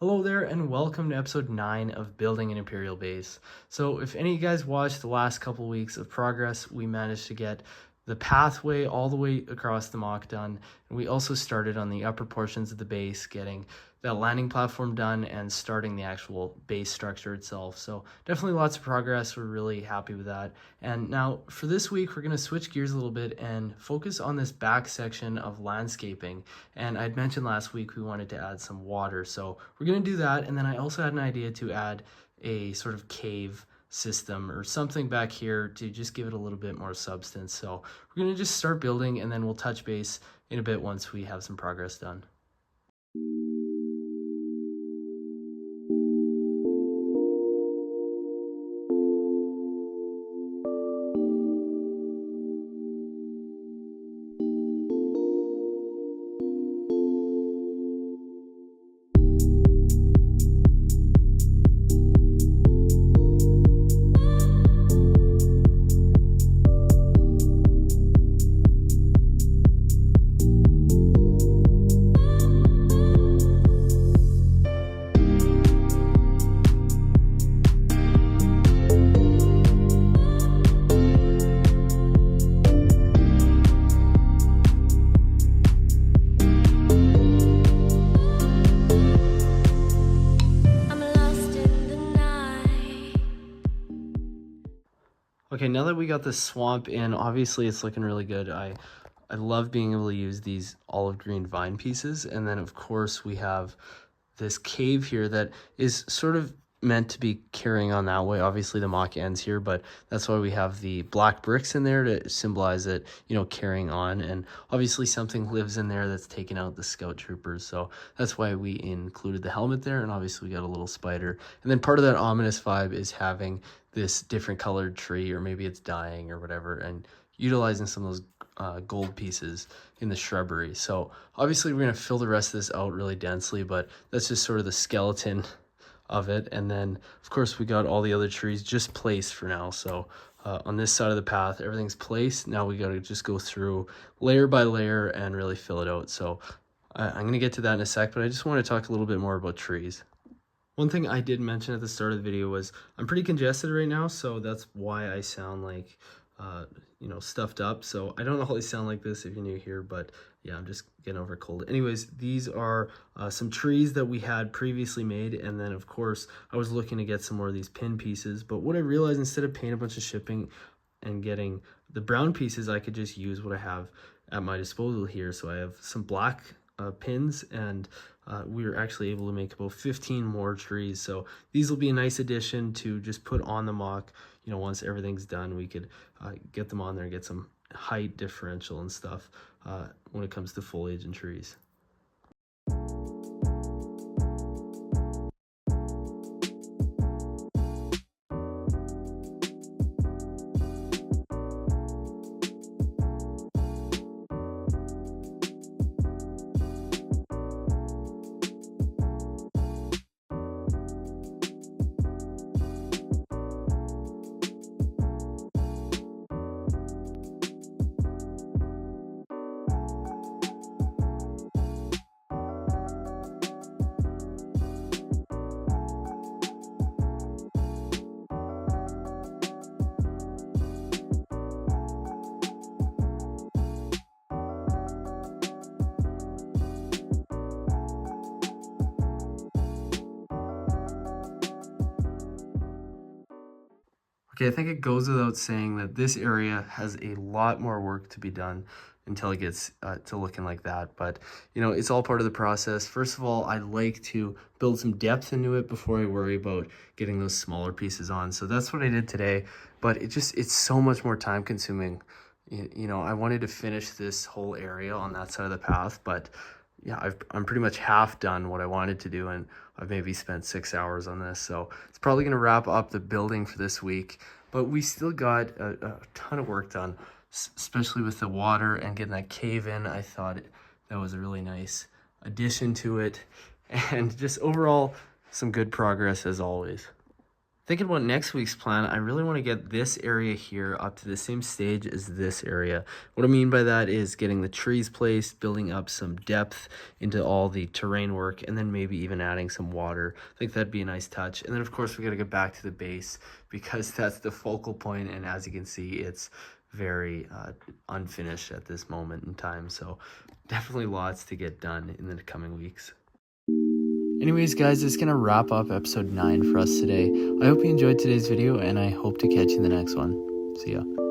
Hello there and welcome to episode 9 of Building an Imperial Base. So if any of you guys watched the last couple weeks of progress, we managed to get the pathway all the way across the mock done. And we also started on the upper portions of the base, getting that landing platform done and starting the actual base structure itself. So definitely lots of progress. We're really happy with that. And now for this week, we're going to switch gears a little bit and focus on this back section of landscaping. And I'd mentioned last week we wanted to add some water. So we're going to do that. And then I also had an idea to add a sort of cave system or something back here to just give it a little bit more substance. So we're going to just start building and then we'll touch base in a bit once we have some progress done. Okay, now that we got the swamp in, obviously it's looking really good. I love being able to use these olive green vine pieces. And then of course we have this cave here that is sort of meant to be carrying on that way. Obviously the mock ends here, but that's why we have the black bricks in there to symbolize it, carrying on. And obviously something lives in there that's taken out the scout troopers. So that's why we included the helmet there. And obviously we got a little spider. And then part of that ominous vibe is having this different colored tree, or maybe it's dying or whatever, and utilizing some of those gold pieces in the shrubbery. So obviously we're going to fill the rest of this out really densely, but that's just sort of the skeleton of it. And then of course we got all the other trees just placed for now. So on this side of the path, everything's placed. Now we got to just go through layer by layer and really fill it out. So I'm going to get to that in a sec, but I just want to talk a little bit more about trees. One thing I did mention at the start of the video was I'm pretty congested right now, so that's why I sound like, stuffed up. So I don't always sound like this if you're new here, but yeah, I'm just getting over a cold. Anyways, these are some trees that we had previously made, and then of course I was looking to get some more of these pin pieces, but what I realized, instead of paying a bunch of shipping and getting the brown pieces, I could just use what I have at my disposal here. So I have some black pins, and we were actually able to make about 15 more trees. So these will be a nice addition to just put on the mock. Once everything's done, we could get them on there and get some height differential and stuff when it comes to foliage and trees. Okay, I think it goes without saying that this area has a lot more work to be done until it gets to looking like that. But, it's all part of the process. First of all, I like to build some depth into it before I worry about getting those smaller pieces on. So that's what I did today. But it's so much more time consuming. I wanted to finish this whole area on that side of the path, but yeah, I'm pretty much half done what I wanted to do, and I've maybe spent 6 hours on this. So it's probably going to wrap up the building for this week, but we still got a ton of work done, especially with the water and getting that cave in. I thought that was a really nice addition to it, and just overall some good progress as always. Thinking about next week's plan, I really want to get this area here up to the same stage as this area. What I mean by that is getting the trees placed, building up some depth into all the terrain work, and then maybe even adding some water. I think that'd be a nice touch. And then of course we got to get back to the base because that's the focal point, and as you can see, it's very unfinished at this moment in time. So definitely lots to get done in the coming weeks. Anyways, guys, it's going to wrap up episode 9 for us today. I hope you enjoyed today's video, and I hope to catch you in the next one. See ya.